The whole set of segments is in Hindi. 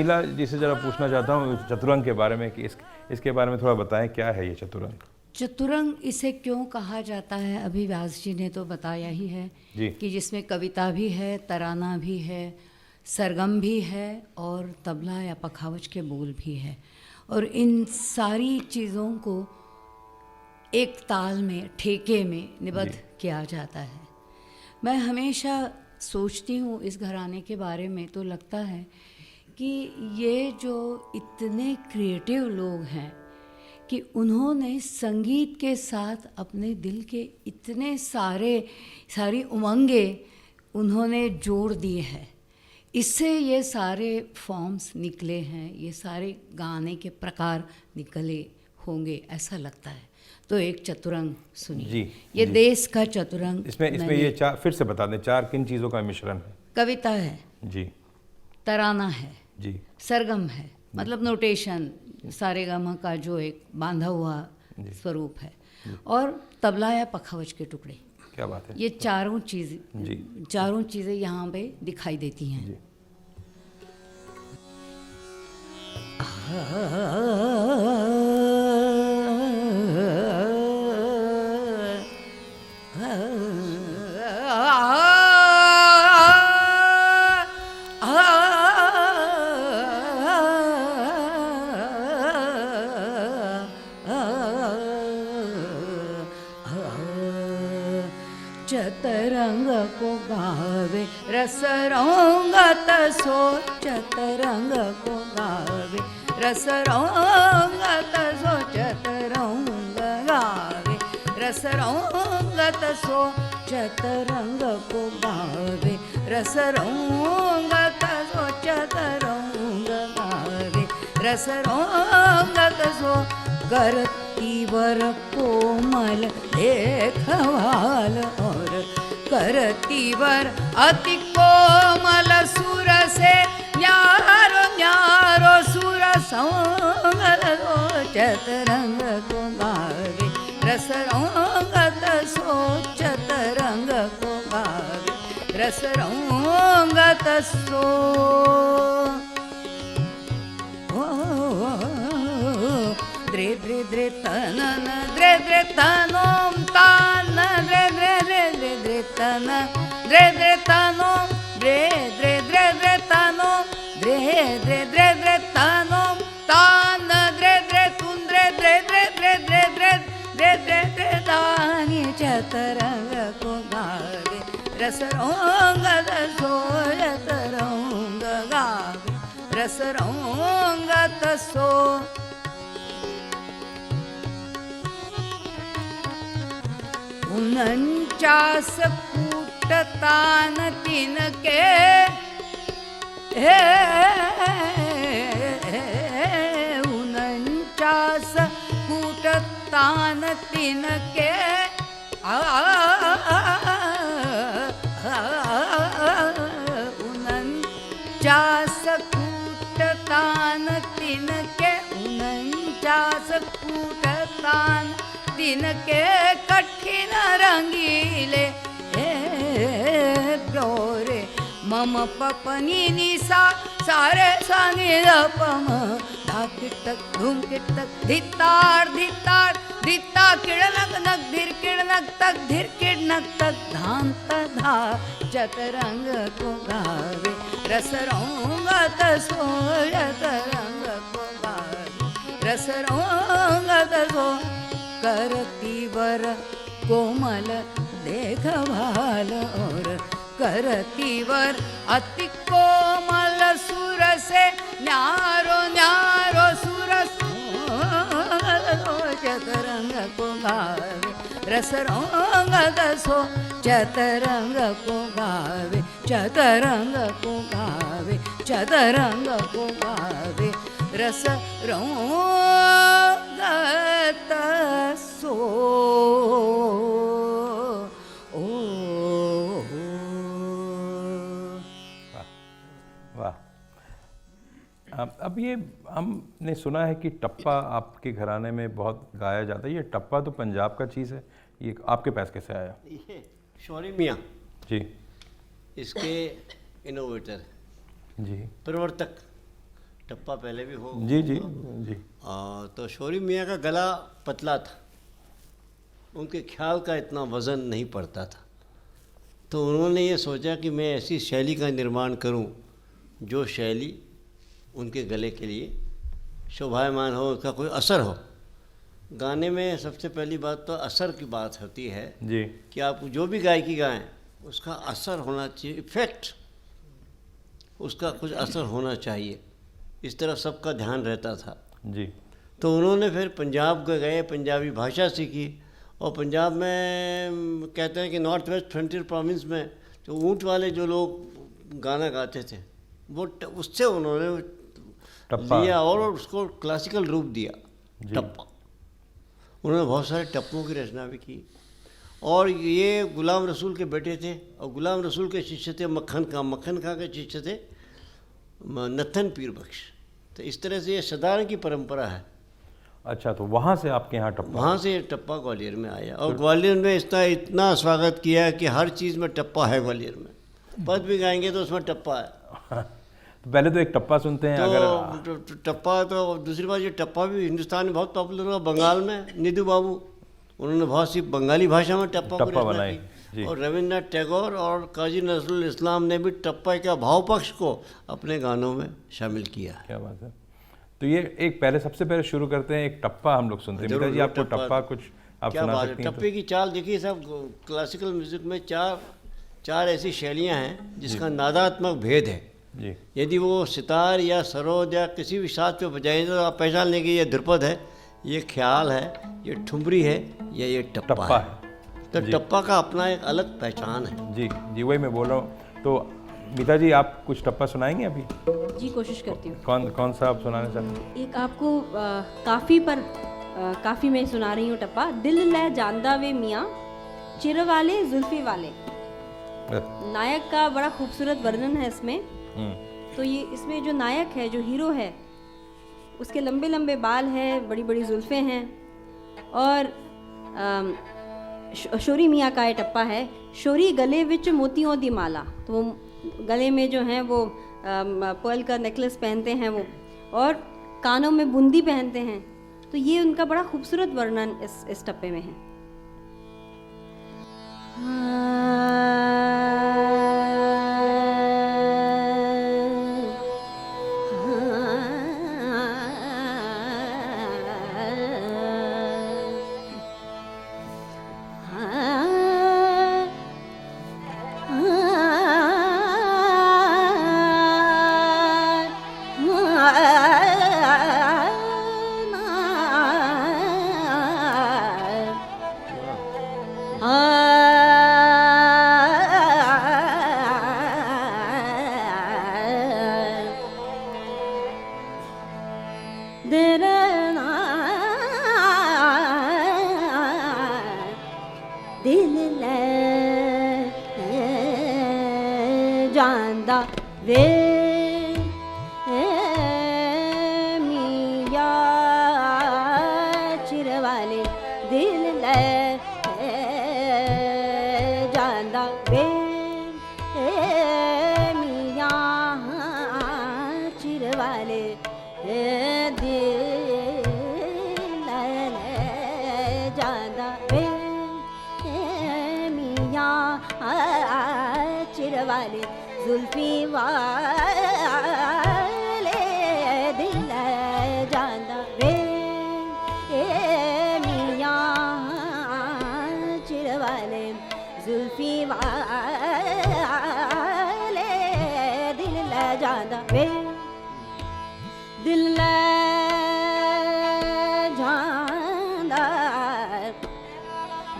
नीला जी से ज़रा पूछना चाहता हूँ चतुरंग के बारे में कि इसके बारे में थोड़ा बताएं, क्या है ये चतुरंग? चतुरंग इसे क्यों कहा जाता है, अभी व्यास जी ने तो बताया ही है जी। कि जिसमें कविता भी है, तराना भी है, सरगम भी है और तबला या पखावज के बोल भी है, और इन सारी चीज़ों को एक ताल में, ठेके में निबद्ध किया जाता है। मैं हमेशा सोचती हूँ इस घराने के बारे में, तो लगता है कि ये जो इतने क्रिएटिव लोग हैं कि उन्होंने संगीत के साथ अपने दिल के इतने सारी उमंगे उन्होंने जोड़ दिए हैं, इससे ये सारे फॉर्म्स निकले हैं, ये सारे गाने के प्रकार निकले होंगे, ऐसा लगता है। तो एक चतुरंग सुनिए जी, ये जी। देश का चतुरंग। इसमें ये चार फिर से बता दें, चार किन चीज़ों का मिश्रण है? कविता है जी तराना है जी सरगम है, मतलब नोटेशन सारेगामा का जो एक बांधा हुआ स्वरूप है, और तबला या पखावज के टुकड़े। क्या बात है। ये चारों चीज़ें यहाँ पे दिखाई देती हैं। जी। चतरंग को गावे रसरंगत सो, चतरंग को गावे रसरंगत सो, चतरंग गावे रसरंगत सो, चतरंग को गावे रसरंगत सो, चतरंग गावे रसरंगत सो, करतीवर कोमल देखभाल और करतीवर अति कोमल सुर से न्यारो न्यारो सुर संगल सो, चतरंग को गावे रसरंगत सो, चतरंग को गावे रसरंगत सो। द्रे द्रे द्रे तनन द्रे द्रे तनोम तान द्रे द्रे द्रे द्रे द्रे तन द्रे द्रे तनोम द्रे द्रे द्रे द्रे तनोम द्रे द्रे द्रे द्रे तनोम तान द्रे द्रे तुन द्रे द्रे द्रे द्रे द्रे द्रे द्रे द्रे द्रे दानी, चतरंग को गावे रसरंगत सो, चतरंग गावे रसरंगत सो। उनचास कूटतान तिनके, उनचास कूटतान तिनके, उनचास कूटतान तिनके, उनचास कूटतान तिनके, कठिन रंगीले गौरे मम पपनी निसा सारे सानी रपम धाकिटक धूमकिटक धितार धितार धिता किड़नक नक धीर किड़नक तक धीर किड़नक तक धांत धा, चतरंग को गावे रसरंगत सो, चतरंग को गावे रसरंगत सो, करतीवर कोमल देखभाल और करतीवर अति कोमल सुर से न्यारो न्यारो सुर सो, चतरंग को गावे रसरंगत सो, चतरंग को गावे चतरंग को गावे चतरंग को गावे रसरंगत सो। अब ये हमने सुना है कि टप्पा आपके घराने में बहुत गाया जाता है। ये टप्पा तो पंजाब का चीज़ है, ये आपके पास कैसे आया? ये शौरी मियाँ जी, इसके इनोवेटर जी, प्रवर्तक टप्पा पहले भी हो जी जी जी। तो शौरी मियाँ का गला पतला था, उनके ख्याल का इतना वज़न नहीं पड़ता था, तो उन्होंने ये सोचा कि मैं ऐसी शैली का निर्माण करूं जो शैली उनके गले के लिए शोभायमान हो, उसका कोई असर हो। गाने में सबसे पहली बात तो असर की बात होती है जी कि आप जो भी गायकी गाएं उसका असर होना चाहिए, इफेक्ट, उसका कुछ असर होना चाहिए, इस तरफ सबका ध्यान रहता था। जी। तो उन्होंने फिर पंजाब गए, पंजाबी भाषा सीखी, और पंजाब में कहते हैं कि नॉर्थ वेस्ट फ्रंटियर प्रोविंस में जो ऊँट वाले जो लोग गाना गाते थे वो उससे उन्होंने टप्पा लिया और उसको क्लासिकल रूप दिया, जी। टप्पा। उन्होंने बहुत सारे टप्पों की रचना भी की, और ये गुलाम रसूल के बेटे थे, और गुलाम रसूल के शिष्य थे मक्खन खां के शिष्य थे नत्थन पीर बख्श। तो इस तरह से ये सदारंग की परंपरा है। अच्छा, तो वहाँ से आपके यहाँ टप्पा? वहाँ से ये टप्पा ग्वालियर में आया, और ग्वालियर में इसका इतना स्वागत किया कि हर चीज़ में टप्पा है ग्वालियर में। पद भी गाएंगे तो उसमें टप्पा है। तो पहले तो एक टप्पा सुनते हैं। तो टप्पा, तो दूसरी बात ये टप्पा भी हिंदुस्तान में बहुत पॉपुलर हुआ। बंगाल में निधु बाबू, उन्होंने बहुत सी बंगाली भाषा में टप्पा को रचना बनाई की। और रविन्द्रनाथ टैगोर और काजी नजरुल इस्लाम ने भी टप्पा के भाव पक्ष को अपने गानों में शामिल किया है। क्या बात है। तो ये एक पहले सबसे पहले शुरू करते हैं, एक टप्पा हम लोग सुनते हैं। जरूर, जी आपको टप्पा कुछ आप क्या सुना बात सकती है। हैं? टप्पे की चाल देखिए साहब, क्लासिकल म्यूजिक में चार ऐसी शैलियाँ हैं जिसका नादात्मक भेद है। जी यदि वो सितार या सरोद या किसी भी साज पे बजाएं तो आप पहचान लेंगे ये ध्रुपद है, ये ख्याल है, ये ठुमरी है, या ये टप्पा है। तो टप्पा का अपना एक अलग पहचान है। जी जी, वही मैं बोल रहा हूँ। तो मीता जी आप कुछ टप्पा सुनाएंगे अभी? जी, कोशिश करती हूँ। कौन सा आप सुनाना चाहते हैं? एक आपको काफ़ी पर काफ़ी मैं सुना रही हूँ टप्पा। दिल ले जानदा वे मियाँ, चिर वाले जुल्फी वाले। नायक का बड़ा खूबसूरत वर्णन है इसमें। तो ये इसमें जो नायक है, जो हीरो है, उसके लंबे लंबे बाल हैं, बड़ी बड़ी जुल्फ़ें हैं, और शोरी मियाँ का ये टप्पा है। शोरी गले विच मोतियों दी माला, तो वो गले में जो है वो पर्ल का नेकलेस पहनते हैं वो, और कानों में बुंदी पहनते हैं। तो ये उनका बड़ा खूबसूरत वर्णन इस टप्पे में है। दिल ले ਜਾਂਦਾ ਵੇ ਮੀਆਂ ਚਿਰ ਵਾਲੇ ਦਿਲ ਲੈ ਜਾਂਦਾ ਵੇ ਮੀਆਂ ਚਿਰ ਵਾਲੇ ਦਿਲ ਲੈ ਜਾਂਦਾ ਵੇ ਮੀਆਂ ਚਿਰ ਵਾਲੇ जुल्फी वाले दिल ले जांदा वे मियाँ चिर वाले जुल्फी वाले दिल ले जांदा वे दिल ले जांदा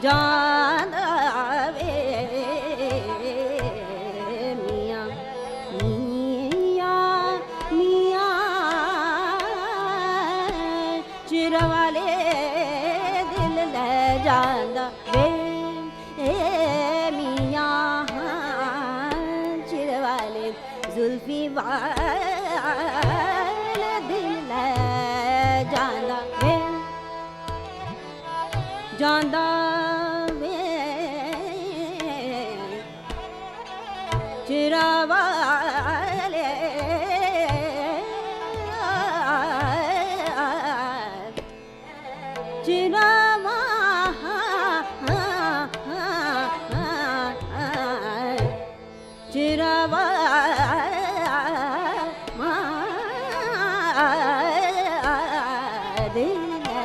जांदा वे ਜਾਂਦਾ ਵੇ ਮੀਆਂ ਚਿਰ ਵਾਲੇ ਜ਼ੁਲਫੀ ਵਾਲੇ ਦਿਲ ਲੈ ਜਾਂਦਾ ਵੇ ਚਿਰ ਵਾਲੇ दिल ले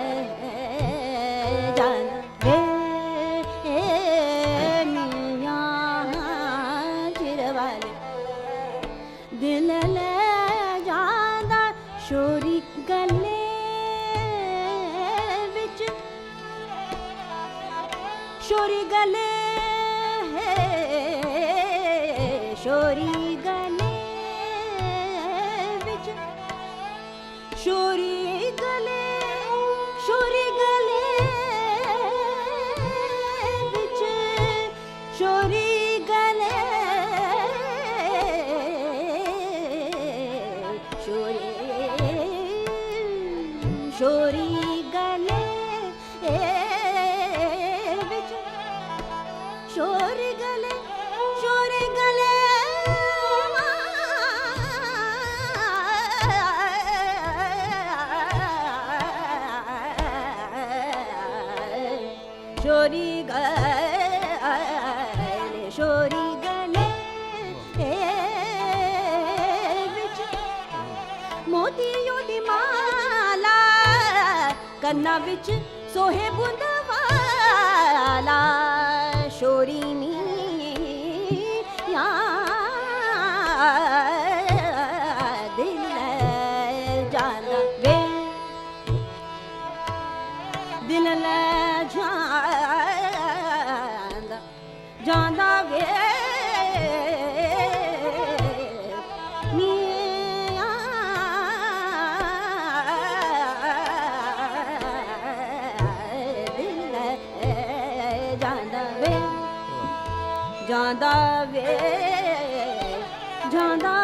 जाना वे मियाँ चिरवाले दिल ले जाना शोरी गले विच शोरी गले शोरी गले विच शोरी गले विच शोरी गले शोरी गले विच शोरी गले शोरी गले विच मोतियों दी माला कन्ना विच सोहे बुंद वाला शोरी मियाँ दिल ले जाना वे दिल ले जाना वे मियाँ दिल ले जाना वे जाना वे जाना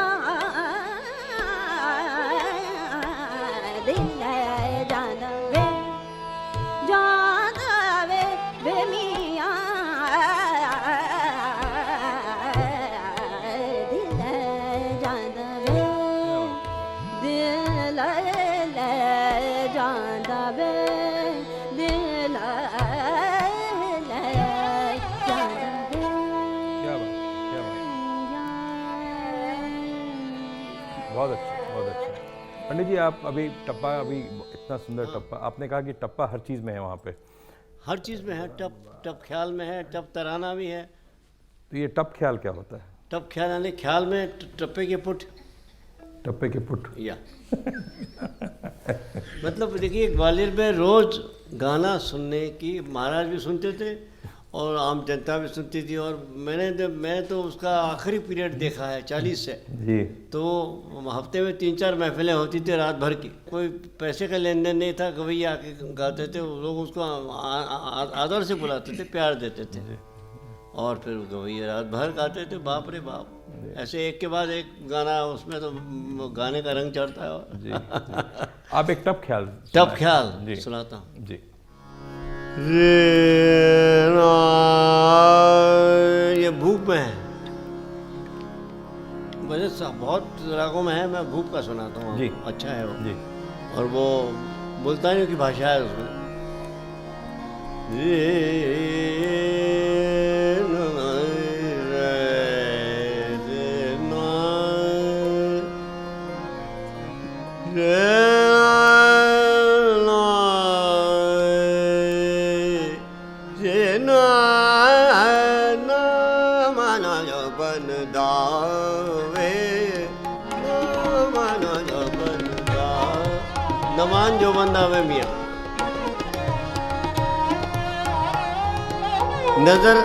दिल ले जाना वे वे मियाँ दिल ले जाना वे दिल ले जाना वे दिल ले जाना वे क्या बात, क्या बात। बहुत अच्छा, बहुत अच्छा। पंडित जी, आप अभी टप्पा, अभी इतना सुंदर टप्पा, आपने कहा कि टप्पा हर चीज़ में है वहाँ पे, हर चीज़ में है। टप ख्याल में है, टप तराना भी है। तो ये टप ख्याल क्या होता है? टप ख्याल यानी ख्याल में टप्पे के पुट टप्पे के पुट या मतलब देखिए, ग्वालियर में रोज़ गाना सुनने की महाराज भी सुनते थे और आम जनता भी सुनती थी। और मैं तो उसका आखिरी पीरियड देखा है 40 से। जी। तो हफ्ते में 3-4 महफिलें होती थी रात भर की। कोई पैसे का लेन देन नहीं था, गवैया आके गाते थे, लोग उसको आदर से बुलाते थे, प्यार देते थे। और फिर गवैया रात भर गाते थे, बाप रे बाप, ऐसे एक के बाद एक गाना, उसमें तो गाने का रंग चढ़ता है। जी, जी। आप एक टप ख्याल जी सुनाता हूँ जी। ये भूप में है, वजह बहुत रागों में है, मैं भूप का सुनाता हूँ जी। अच्छा है वो जी। और वो मुल्तानियों की भाषा है उसमें। नमान जो बंदा वे मियाँ नजर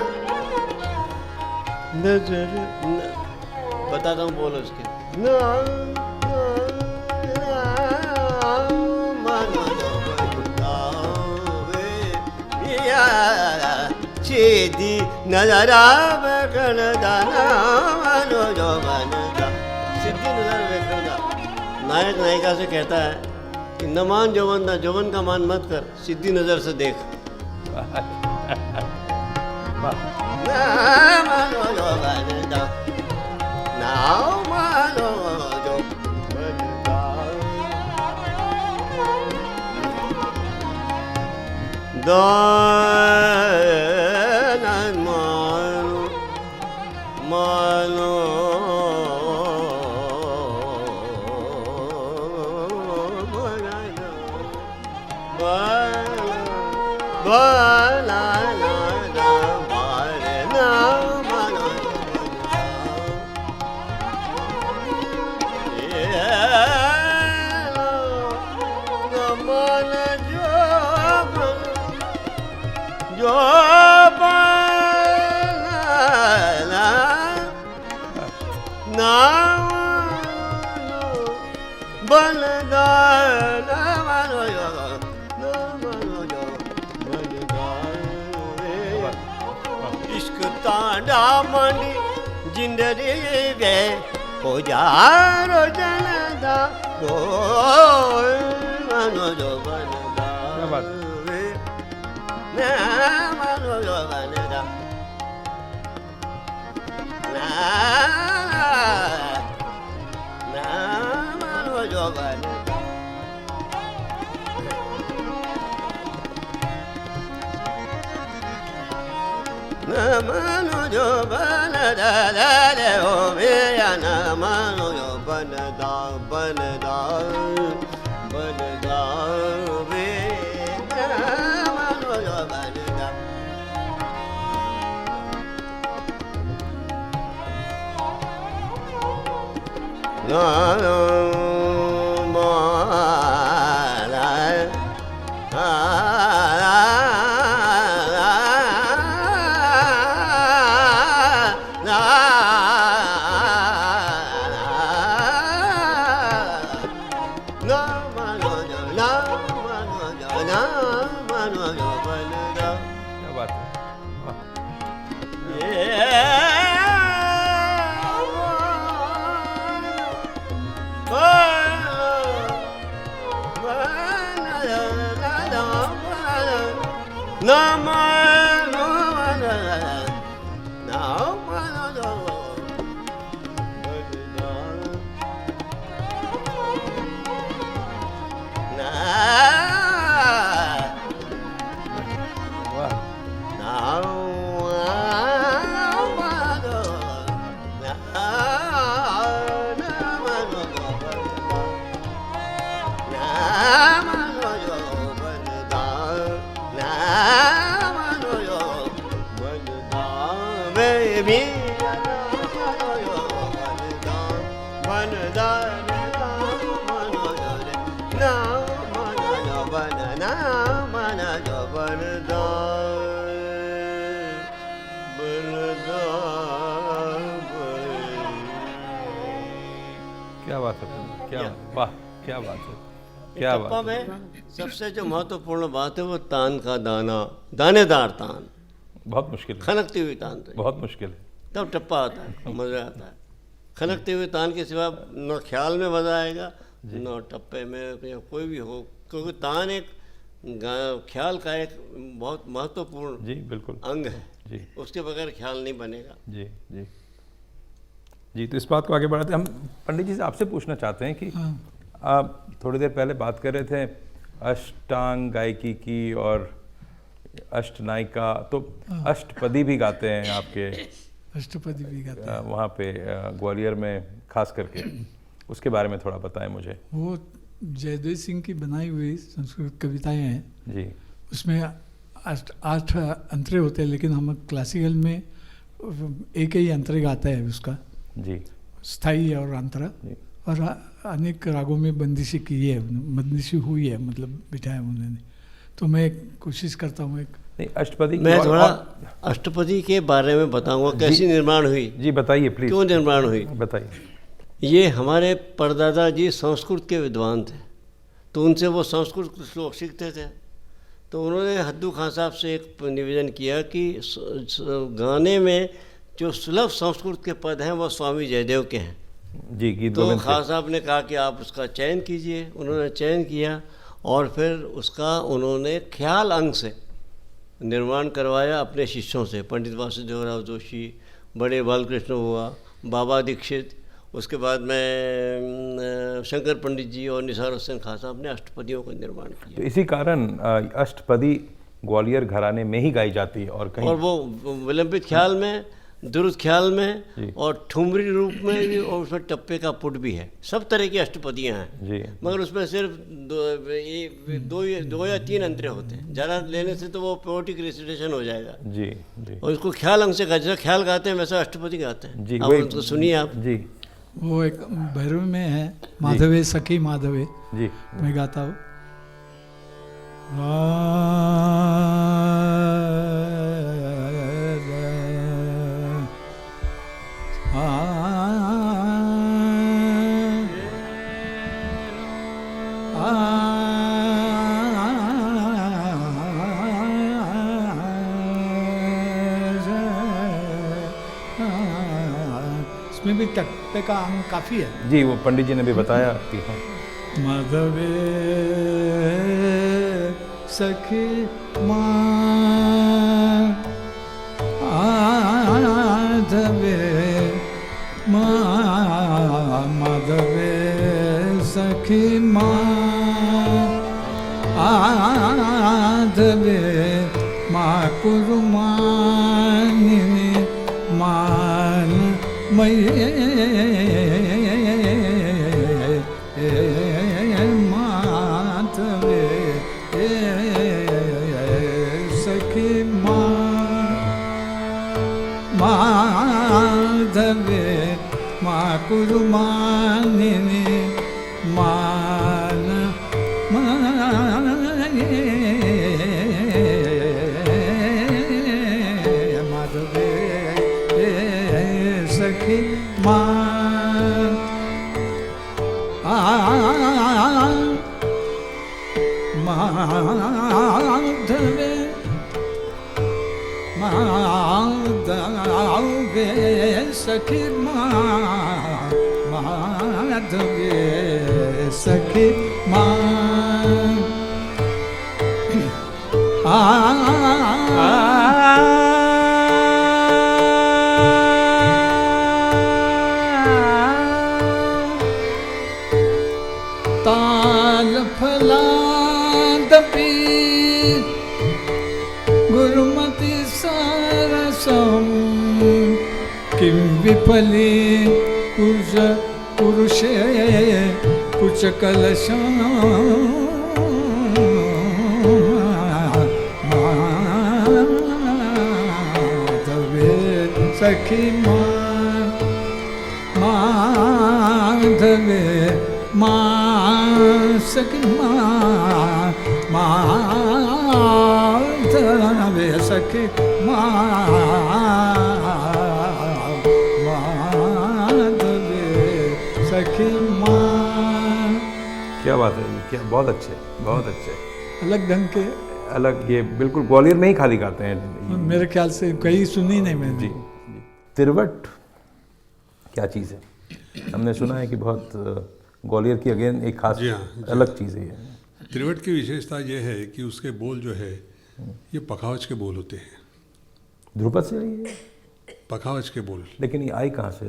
बताता हूँ, बोलो उसके सीधी नजरा सिद्धि नजर वेखदा। नायक नायिका से कहता है कि न मान जौवन, जौवन का मान मत कर, सीधी नजर से देख। मानो इश्क तांडा मंडी जिंदरी वे हो जारो जनदा दो मनो जो बनदा क्या बात है? ना मनो जो बनदा ना मनो जो बनदा mano yo banada de ovea na mano yo banada ve mano yo banada no क्या बात है? क्या बात है? क्या वाह, क्या बात है, क्या टप्पा बात है। में सबसे जो महत्वपूर्ण बात है वो तान का दाना, दानेदार तान, बहुत मुश्किल है, खनकती हुई तान तो बहुत मुश्किल है। तब टप्पा आता है, मजा आता है। खनकते हुए तान के सिवा न ख्याल में मजा आएगा न टप्पे में या कोई भी हो, क्योंकि तान एक ख्याल का एक बहुत महत्वपूर्ण जी बिल्कुल अंग है जी उसके बगैर ख्याल नहीं बनेगा। जी जी जी। तो इस बात को आगे बढ़ाते हम पंडित जी से आपसे पूछना चाहते हैं कि आप थोड़ी देर पहले बात कर रहे थे अष्टांग गायकी की और अष्टनायिका, तो अष्टपदी भी गाते हैं आपके अष्टपदी भी गाते हैं वहाँ पे ग्वालियर में खास करके, उसके बारे में थोड़ा बताएं मुझे। वो जयदेव सिंह की बनाई हुई संस्कृत कविताएं हैं जी उसमें 8 अंतरे होते हैं, लेकिन हम क्लासिकल में एक ही अंतरे गाता है उसका, जी स्थाई और अंतरा, जी और अनेक रागों में बंदिशी की है, बंदिशी हुई है, मतलब बिठाया उन्होंने। तो मैं कोशिश करता हूँ एक नहीं अष्टपदी की मैं थोड़ा और अष्टपदी के बारे में बताऊंगा कैसी निर्माण हुई, जी बताइए प्लीज, क्यों निर्माण हुई। बताइए। ये हमारे परदादा जी संस्कृत के विद्वान थे, तो उनसे वो संस्कृत श्लोक सीखते थे। तो उन्होंने हद्दू खां साहब से एक निवेदन किया कि गाने में जो सुलभ संस्कृत के पद हैं वो स्वामी जयदेव के हैं। जी गीत तो गोविंद खां साहब ने कहा कि आप उसका चयन कीजिए। उन्होंने चयन किया और फिर उसका उन्होंने ख्याल अंग से निर्माण करवाया अपने शिष्यों से, पंडित वासुदेवराव जोशी, बड़े बालकृष्ण हुआ, बाबा दीक्षित, उसके बाद में शंकर पंडित जी और निसार हुसैन खां साहब ने अष्टपदियों का निर्माण किया। तो इसी कारण अष्टपदी ग्वालियर घराने में ही गाई जाती है और कहीं और वो विलंबित ख्याल में दुरुस्त ख्याल में जी। और ठुमरी रूप में भी, और उसमें टप्पे का पुट भी है। सब तरह की अष्टपदियाँ हैं जी मगर उसमें सिर्फ दो या तीन अंतरे होते हैं। ज़्यादा लेने से तो वो पोएटिक रिसिटेशन हो जाएगा। जी जी और इसको ख्याल अंग से जैसा ख्याल गाते हैं वैसा अष्टपदी गाते हैं। जी, आप वही- उसको सुनिए आप। जी वो एक भैरव में है, माधवे सखी माधवे, जी मैं गाता हूँ। इसमें भी टप्पे का अंग काफी है। जी, वो पंडित जी ने भी बताया कि हाँ। माधवे सखी माधवे माधवे सखी माधवे कुरुमानिनी मान माधवे सखी माधवे कुरुमानिनी मान माधवे सखी माधवे माधवे सखी माधवे सखी ताल फलादपि गुरुमति सरसं किं विफले पुरुषे कुचकलशं माधवे सखी माधवे सखी माधवे सखी माधवे सखी क्या बात है, क्या बहुत अच्छे, बहुत अच्छे। अलग ढंग के, अलग, ये बिल्कुल ग्वालियर में ही खाली गाते हैं। मेरे ख्याल से कहीं सुनी नहीं मैंने। जी जी। तिरवट क्या चीज़ है? हमने सुना है कि बहुत ग्वालियर की अगेन एक खास जी हाँ, अलग चीज़ है ये। त्रिवट की विशेषता ये है कि उसके बोल जो है ये पखावज के बोल होते हैं। ध्रुपद से आई है, पखावज के बोल। लेकिन ये आई कहाँ से?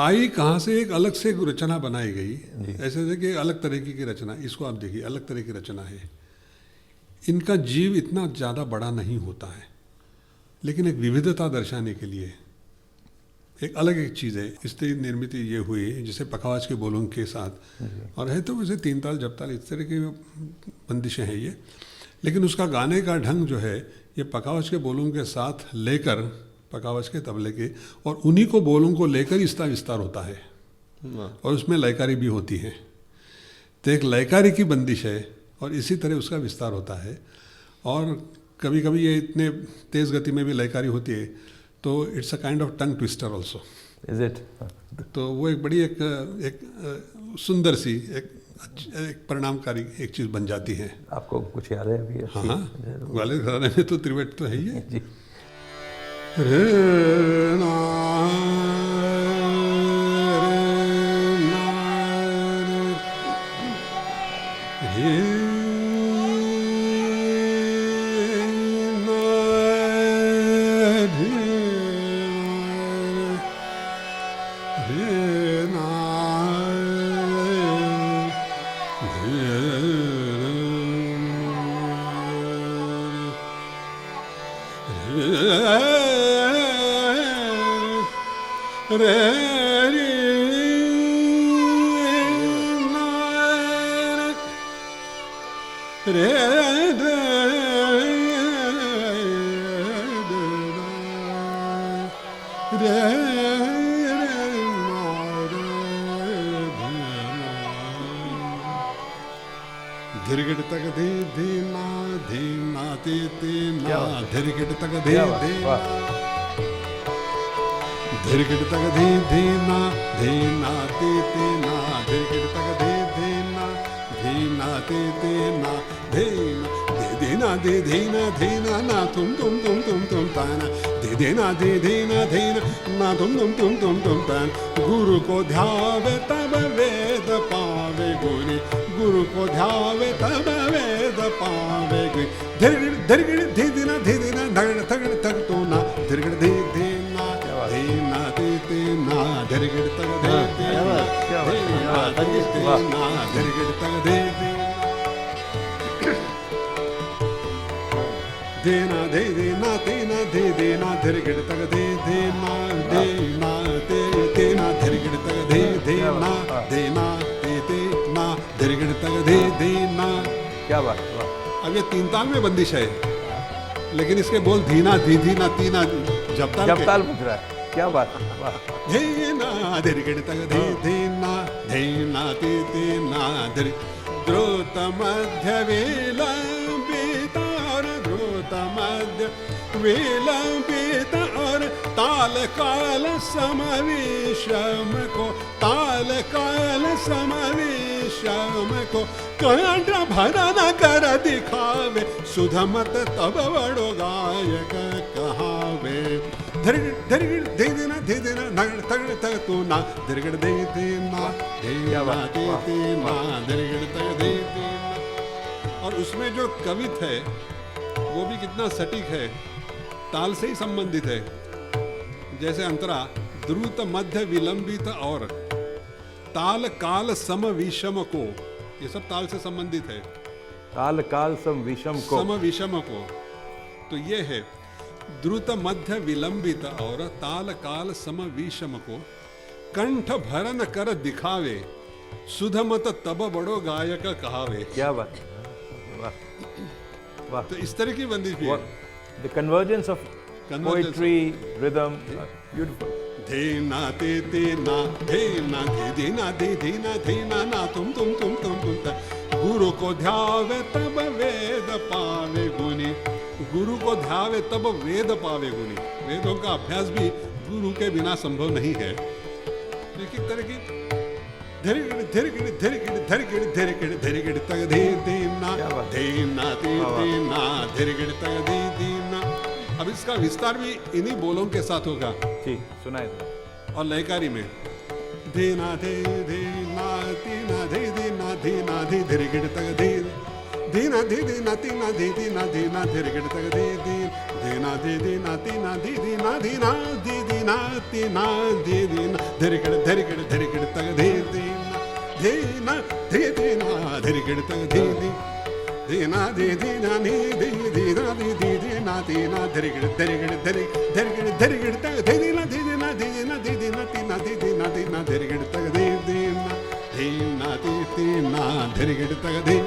आई कहाँ से? एक अलग से रचना बनाई गई। ऐसे थे कि अलग तरीके की रचना, इसको आप देखिए, अलग तरह की रचना है। इनका जीव इतना ज़्यादा बड़ा नहीं होता है, लेकिन एक विविधता दर्शाने के लिए एक अलग एक चीज़ है। इससे निर्मित ये हुई जिसे पखावज के बोलों के साथ, और है तो वैसे तीन ताल जप ताल इस तरह की बंदिशें हैं ये, लेकिन उसका गाने का ढंग जो है ये पखावज के बोलों के साथ लेकर, पखावज के तबले के, और उन्हीं को बोलों को लेकर इसका विस्तार होता है, और उसमें लयकारी भी होती है। तो एक लयकारी की बंदिश है और इसी तरह उसका विस्तार होता है। और कभी कभी ये इतने तेज़ गति में भी लयकारी होती है तो it's a kind of tongue twister also. Is it? तो वो एक बड़ी एक सुंदर सी एक परिणामकारी एक चीज़ बन जाती है। आपको कुछ याद है अभी? हाँ हाँ, ग्वालियर घराने में तो त्रिवेट तो है ही है। जी। रे ना रे रे रे ना रे रे रे धिरगिड़ तक धे धीना धीना ते तेना धिरगिड़ तक धे क्या बात, धीना वाह। धिरगिड़ तक धे धीना धीना ते तेना धिरगिड़ तक धे धीना धीना ते तेना धीना दे धीना दे धीना धीना ना तुम ताना दे धीना दे धीना धीना ना तुम ताना गुरु को ध्यावे तब वेद पावे गुनी गुरु को ध्यावे तब वेद पावे गुनी धिरगिड़ धिरगिड़ धी दीना धगड़ थगड़ थग तो ना धिरगिड़ धी धीना धीना ती तीना धिरगिड़ तग धे धीना धीना ती तीना धिरगिड़ तग धे धीना दे देना तेना दे देना धिरगिड़ तग दे देना देना ते तेना धिरगिड़ तग दे देना देना ते तेना धिरगिड़ तग दे देना। क्या बात, वाह। अब ये तीन ताल में बंदिश है, लेकिन इसके बोल धीना धी धीना तीना जब ताल बज रहा है, क्या बात, वाह। धीना धिरगिड़ तग दे देना धीना ते तेना धिर द्रुत मध्य विलंबित और द्रुत मध्य विलंबित और ताल काल समविषम को ताल काल समविषम को कंठ भरन कर दिखावे सुधमत तब बड़ो गायक कहावे धिरगिड़ धिरगिड़ दे देना नगड़ तगड़ तग तू ना धिरगिड़ दे देना देना दे देना धिरगिड़ तग दे देना। और उसमें जो कवित है वो भी कितना सटीक है, ताल से ही संबंधित है। जैसे अंतरा द्रुत मध्य विलंबित और ताल काल सम विषम को, ये सब ताल से संबंधित है। ताल काल सम विषम को, सम विषम को, तो ये है द्रुत मध्य विलंबित और ताल काल सम विषम को कंठ भरन कर दिखावे सुधमत तब बड़ो गायक कहावे। क्या बात, वाह वाह। तो इस तरह की बंदिश भी है। The convergence of poetry, rhythm, beautiful. Dhina ते तेना धीना धी धीना धी धीना धीना ना तुम गुरु को ध्यावे तब वेद पावे गुनी गुरु को ध्यावे तब वेद पावे गुनी। वेदों का अभ्यास भी गुरु के बिना संभव नहीं है। एक तरह की धिरगिड़ धिरगिड़ धिरगिड़ धिरगिड़ धिरगिड़ धिरगिड़ तग धी दीना धीना ती दीना धिरगिड़ तग धी दीना। अब इसका विस्तार भी इन्हीं बोलों के साथ होगा। जी, सुनाए तो। और लयकारी में धीना धे धीना तीना धे दीना धीना धी धिरगिड़ तग धी धीना धी दीना तीना धी दीना धीना धिरगिड़ तग धी धीना धी दीना तीना धी दीना धीना धी दीना तीना धी दीना धिरगिड़ धिरगिड़ धिरगिड़ तग धी दीना धीना धी दीना धिरगिड़ तग धी धीना धी दीना नी धी दीना धी धी दीना तीना धिरगिड़ धिरगिड़ धिरगिड़ धिरगिड़ तग धी दीना धी दीना धी दीना धी दीना तीना धी दीना दीना धिरगिड़ तग धी दीना धीना धी तीना धिरगिड़ तग धी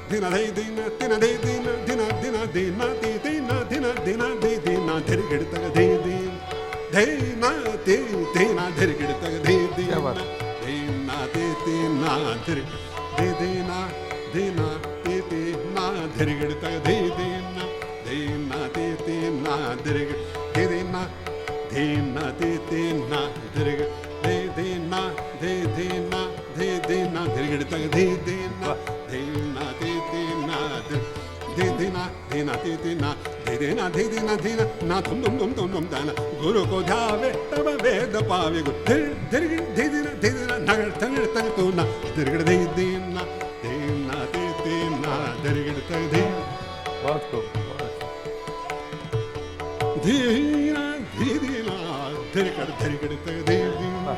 धीना धी दीना तीना धी दीना धीना दीना दीना धी दीना धीना दीना धी दीना धिरगिड़ तग धी दीना धीना धी दीना धिरगिड़ तग धी दीना धीना धी दीना धिर धी दीना धीना धी दीना धिरगिड़ तग धी दीना धीना धी दीना धिरगिड़ धी दीना धीना धी दीना धिरगिड़ धी दीना धी दीना धी दीना धिरगिड़ तग धी दीना धीना धी दीना धी दीना धीना धी दीना धी दीना धी दीना धीना ना तुम दाना गुरु को ध्यावे तब वेद पावे धिरगिड़ धी दीना नगड़ तगड़ तग तो ना धिरगिड़ धी दीना धीना धी दीना धिरगिड़ तग धी। बहुत खूब। धीना धी दीना धिरगिड़ धिरगिड़ तग धी दीना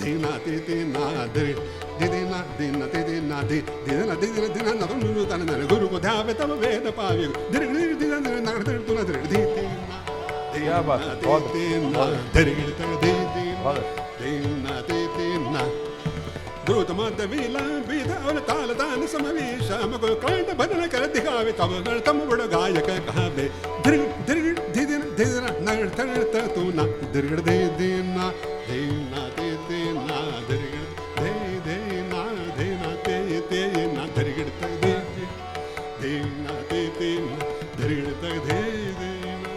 धीना धी दीना धी दीना दीना धी दीना धी दीना धी दीना दीना ना तुम ताना गुरु को ध्यावे तब वेद पावे धिरगिड़ दीना नगड़ तगड़ तो ना धिरगिड़ धी दीना क्या बात है, बहुत बहुत द्रुत मध्य वीला विधा और ताल दान समवेश मको कांड भजन कर दिखावे तब नर्तम बड़ गायक कहावे धीर धीर धीर धीर नर तर तू ना धीर दे देना देना दे देना धीर दे देना देना ते ते ना धीर दे देना ते ते धीर दे देना।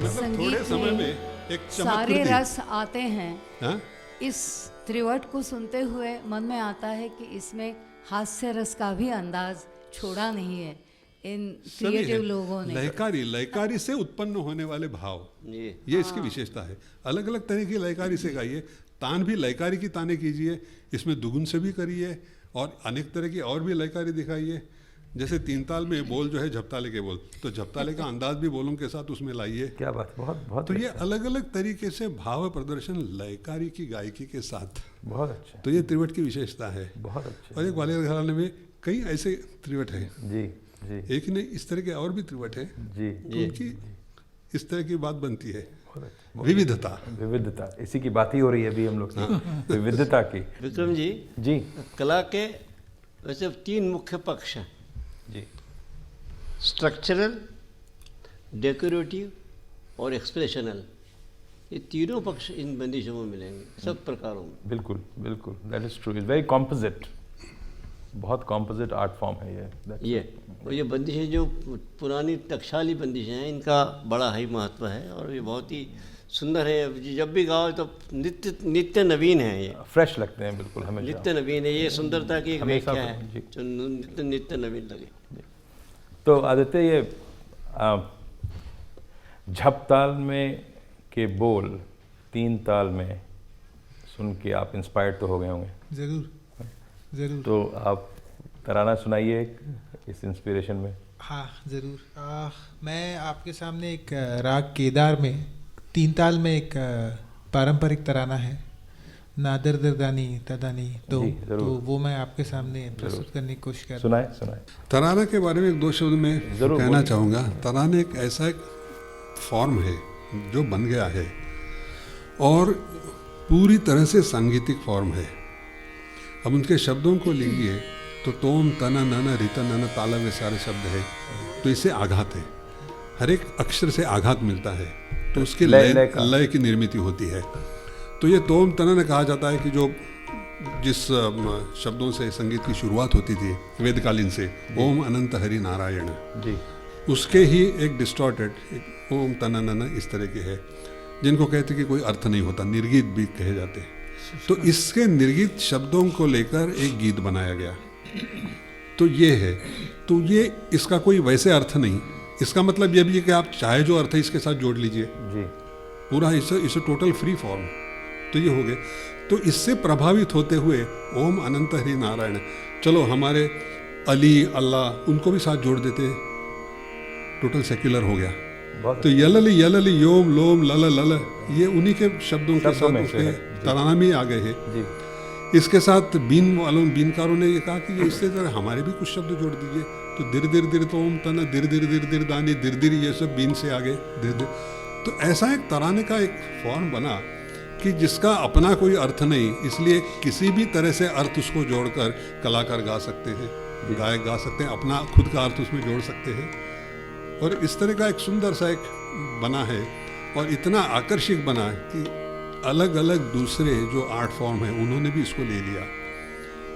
मतलब थोड़े संगीत समय में में एक सारे चमक रस आते हैं। हाँ? इस त्रिवट को सुनते हुए मन में आता है कि इसमें हास्य रस का भी अंदाज छोड़ा नहीं है इन सभी क्रिएटिव है। लोगों ने। लयकारी लयकारी से उत्पन्न होने वाले भाव, ये इसकी विशेषता है। अलग अलग तरह की लयकारी से गाइए, तान भी लयकारी की ताने कीजिए, इसमें दुगुन से भी करिए और अनेक तरह की और भी लयकारी दिखाइए। जैसे तीन ताल में बोल जो है झपताले के बोल, तो झपताले का अंदाज भी बोलों के साथ उसमें लाइए। क्या बात, बहुत बहुत तो ये अलग अलग तरीके से भाव प्रदर्शन लयकारी की गायकी के साथ, बहुत अच्छा, तो ये त्रिवट की विशेषता है। बहुत अच्छा। और एक ग्वालियर घराने में कई ऐसे त्रिवट हैं, जी जी एक नहीं इस तरह के और भी त्रिवट हैं, जी, तो उनकी इस तरह की बात बनती है, बहुत अच्छा। विविधता। विविधता, इसी की बात ही हो रही है अभी हम लोग की, विविधता की। विक्रम जी, जी कला के वैसे 3 मुख्य पक्ष हैं, जी स्ट्रक्चरल, डेकोरेटिव और एक्सप्रेशनल। ये तीनों पक्ष इन बंदिशों में मिलेंगे, सब प्रकारों में। बिल्कुल बिल्कुल, that is true, is very composite, बहुत कॉम्पोजिट आर्ट फॉर्म है ये। और ये बंदिशें जो पुरानी टकसाली बंदिशें हैं, इनका बड़ा ही महत्व है और ये बहुत ही सुंदर है। जब भी गाओ तो नित्य नवीन है, ये फ्रेश लगते हैं बिल्कुल हमेशा। नित्य नवीन है। ये सुंदरता की एक हमेशा व्याख्या जी। है, जो नित्य नवीन लगे। तो आदित्य, ये झप ताल में के बोल 3 ताल में सुन के आप इंस्पायर्ड तो हो गए होंगे। ज़रूर ज़रूर। तो आप तराना सुनाइए इस इंस्पिरेशन में। हाँ ज़रूर। मैं आपके सामने एक राग केदार में 3 ताल में एक पारंपरिक तराना है, नादर दरदानी तदानी, तो जी, ज़रूर। वो मैं आपके सामने प्रस्तुत करने की कोशिश कर रहा हूँ। सुनाए। तराना के बारे में एक 2 शब्द में जरूर कहना बोलिए। चाहूँगा। तराना एक ऐसा एक फॉर्म है जो बन गया है और पूरी तरह से सांगीतिक फॉर्म है। अब उनके शब्दों को लीजिए तो तोम तना नना रिता नना ताला वे सारे शब्द है, तो इससे आघात है, हर एक अक्षर से आघात मिलता है, तो उसकी लय की निर्मिति होती है। तो ये तोम तना ने कहा जाता है कि जो जिस शब्दों से संगीत की शुरुआत होती थी वेदकालीन से, ओम अनंत हरि नारायण जी, उसके ही एक डिस्टॉर्टेड ओम तना नना इस तरह के है, जिनको कहते कि कोई अर्थ नहीं होता, निर्गीत भी कहे जाते हैं। तो इसके निर्गीत शब्दों को लेकर एक गीत बनाया गया, तो ये है। तो ये इसका कोई वैसे अर्थ नहीं, इसका मतलब ये भी है कि आप चाहे जो अर्थ है इसके साथ जोड़ लीजिए जी, पूरा, इसे टोटल फ्री फॉर्म। तो ये हो गए। तो इससे प्रभावित होते हुए ओम अनंत हरि नारायण, चलो हमारे अली अल्लाह उनको भी साथ जोड़ देते, टोटल सेक्युलर हो गया। बहुत तो यलली यलली योम लोम लल लल, ये उन्हीं के शब्दों के शब्दों साथ में से है। उसके तराना में आ गए हैं। जी, इसके साथ बीन वालों बीनकारों ने ये कहा कि ये इससे जरा हमारे भी कुछ शब्द जोड़ दीजिए, तो दिर दिर दिर तो ओम तना दिर दिर दिर दिर दानी दिर दिर, ये सब बीन से आ गए दिर दिर। तो ऐसा एक तराने का एक फॉर्म बना कि जिसका अपना कोई अर्थ नहीं, इसलिए किसी भी तरह से अर्थ उसको जोड़कर कलाकार गा सकते हैं, गायक गा सकते हैं, अपना खुद का अर्थ उसमें जोड़ सकते हैं। और इस तरह का एक सुंदर सा एक बना है और इतना आकर्षक बना कि अलग अलग दूसरे जो आर्ट फॉर्म है उन्होंने भी इसको ले लिया,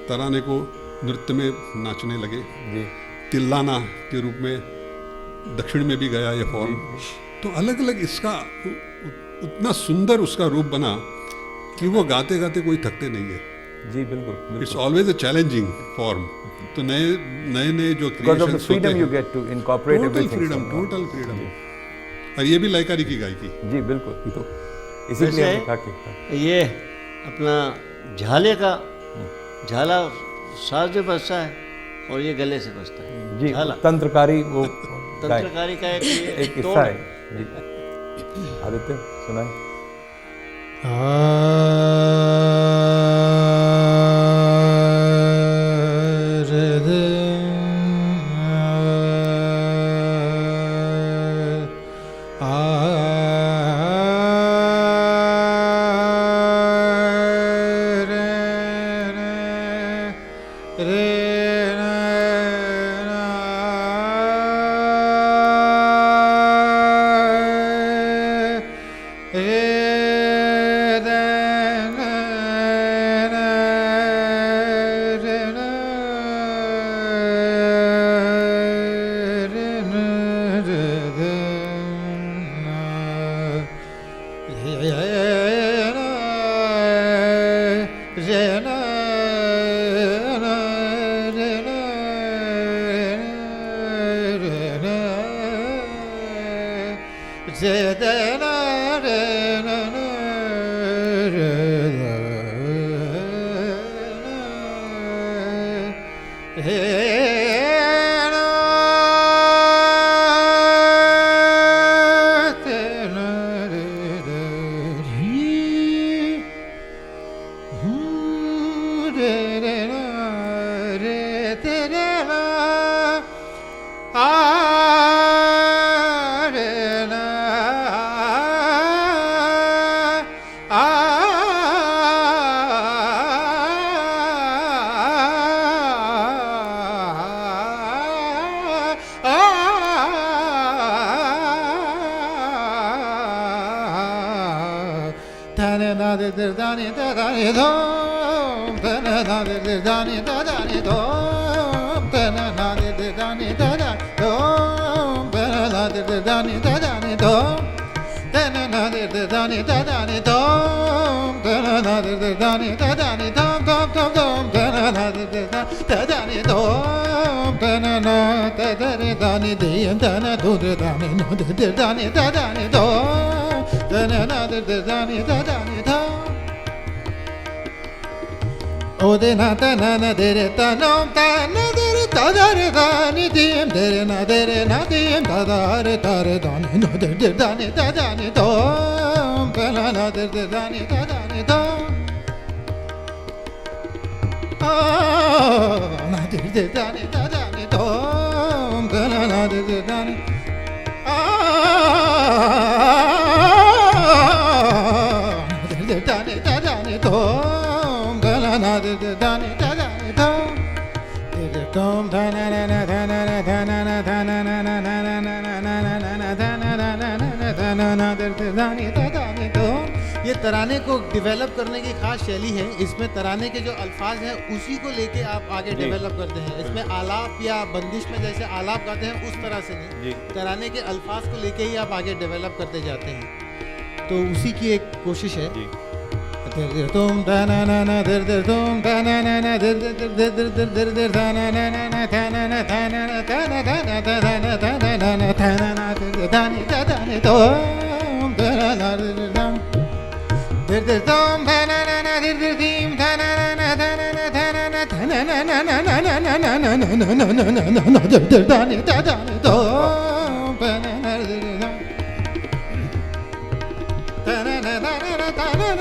तराने को नृत्य में नाचने लगे। जी, तिल्लाना के रूप में दक्षिण में भी गया ये फॉर्म। तो अलग अलग इसका उतना सुंदर उसका रूप बना कि वो गाते गाते कोई थकते नहीं है। जी, बिल्कुल। It's always a challenging form. तो नए नए जो Because of the creations freedom you get to incorporate total everything freedom, somehow. Total freedom. और ये भी लयकारी की गायकी। जी, बिल्कुल। तो इसीलिए वैसे हमने कहा कि ये अपना झाले का झाला साज में बजता है और ये गले से बजता है। जी, झाला तंत्रकारी वो तंत्रकारी का एक तोड़ हिस्सा है। जी, आदित्य सुनाए। O de na ta na na de re ta no ta na de re ta da re da ni dim de re na dim da da re ta re da ni no de da ni da da ni do pa na na de da ni da da ni do na de da ni da da ni do pa na na de da ni da ni da da ni do na de da ni da da ni do de tom da na na na da na na da na na da na na na na na na na na na na da na na na na da na na de da ni da da ni do। ये तराने को डेवलप करने की खास शैली है। इसमें तराने के जो अल्फाज हैं उसी को लेके आप आगे डेवलप करते हैं। इसमें आलाप या बंदिश में जैसे आलाप गाते हैं उस तरह से नहीं, तराने के अल्फाज को लेके ही आप आगे डेवलप करते जाते हैं। तो उसी की एक कोशिश है। तुम da na na na der der तुम da na na na der der der der der der der da na na na na da na na da na na da na da na da na na da na na na da na na da ni da da ni तुम da na na der dam der der तुम da na na na der der dim da na na na da na na da na na da na na na na na na na na na na na na na na na der der da ni da da ni तुम da na na der dam da na na da na na da na na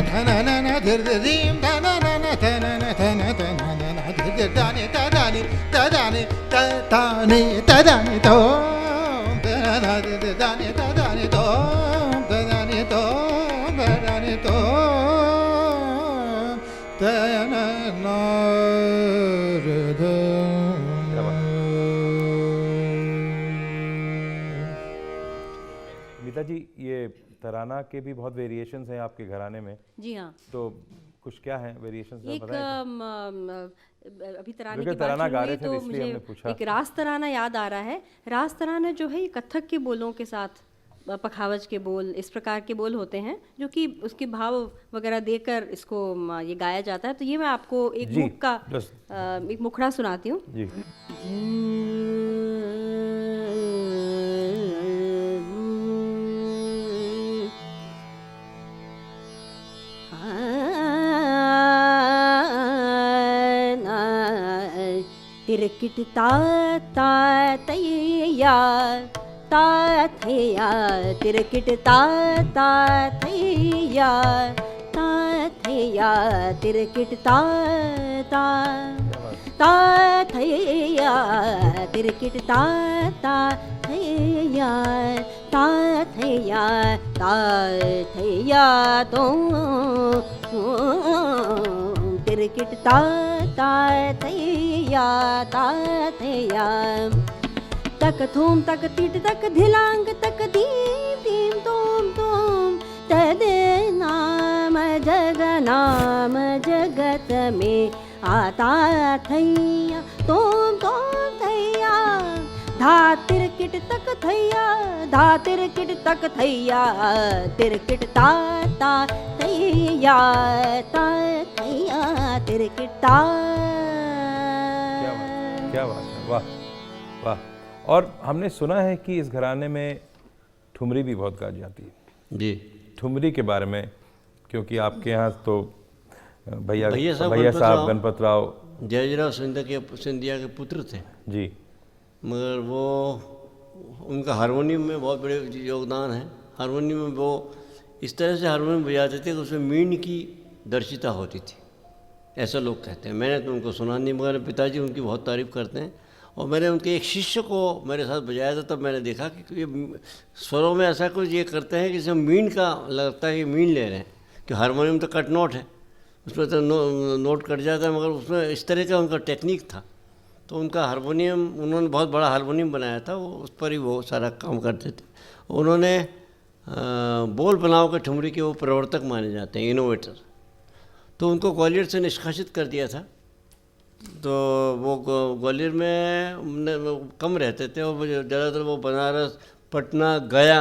da na na na der der dim da na na na da na na da na da na na na der der da ni da da ni da da ni da da ni da da ni do da na na der der da ni da da ni do da da ni do da da ni do da na na da मीता जी, ये तराना के भी बहुत वेरिएशंस हैं आपके घराने में। जी हाँ। तो कुछ क्या है वेरिएशंस एक अभी तराने की तराना बात गा शुरू रहे हुई थे तो इसलिए हमने मुझे पूछा। एक रास तराना याद आ रहा है। रास तराना जो है ये कथक के बोलों के साथ पखावज के बोल, इस प्रकार के बोल होते हैं जो कि उसके भाव वगैरह देकर इसको ये गाया जाता है। तो ये मैं आपको एक बुक का एक मुखड़ा सुनाती हूँ। जी। तिरकिट ता ता तैया ता थैया तिरकिट ता ता थैया ता थैया तिरकिट ता ता ता थैया तिरकिट ता ता थैया ता थैया ता थैया तो तिरकिट ता ता थैया ता थैया तक थूम तक तिट तक धिलांग तक दीम दीम तोम तोम तदे नाम जगत में आता थैया तोम तोम थैया धा तिरकिट तक थैया धा तिरकिट तक थैया तिरकिट ता ता थैया ता थैया तिरकिट ता। क्या बात है, वाह वाह। और हमने सुना है कि इस घराने में ठुमरी भी बहुत गाई जाती है। जी। ठुमरी के बारे में, क्योंकि आपके यहाँ तो भैया भैया साहब साहब गणपत राव जयराव सिंधिया के पुत्र थे, जी, मगर वो उनका हारमोनियम में बहुत बड़े योगदान है। हारमोनियम में वो इस तरह से हारमोनियम बजाते थे कि उसमें मीण की दर्शिता होती थी, ऐसा लोग कहते हैं। मैंने तो उनको सुना नहीं, मगर पिताजी उनकी बहुत तारीफ़ करते हैं। और मैंने उनके एक शिष्य को मेरे साथ बजाया था, तब मैंने देखा कि ये स्वरों में ऐसा कुछ ये करते हैं कि जैसे मीण का लगता है कि मीण ले रहे हैं, कि हारमोनियम तो कट नोट है, उसमें तो नोट कट जाता है, मगर उसमें इस तरह का उनका टेक्निक था। तो उनका हारमोनियम, उन्होंने बहुत बड़ा हारमोनियम बनाया था, वो उस पर ही वो सारा काम करते थे। उन्होंने बोल बनाव के ठुमरी के वो प्रवर्तक माने जाते हैं, इनोवेटर। तो उनको ग्वालियर से निष्कासित कर दिया था, तो वो ग्वालियर में कम रहते थे और ज़्यादातर वो बनारस, पटना, गया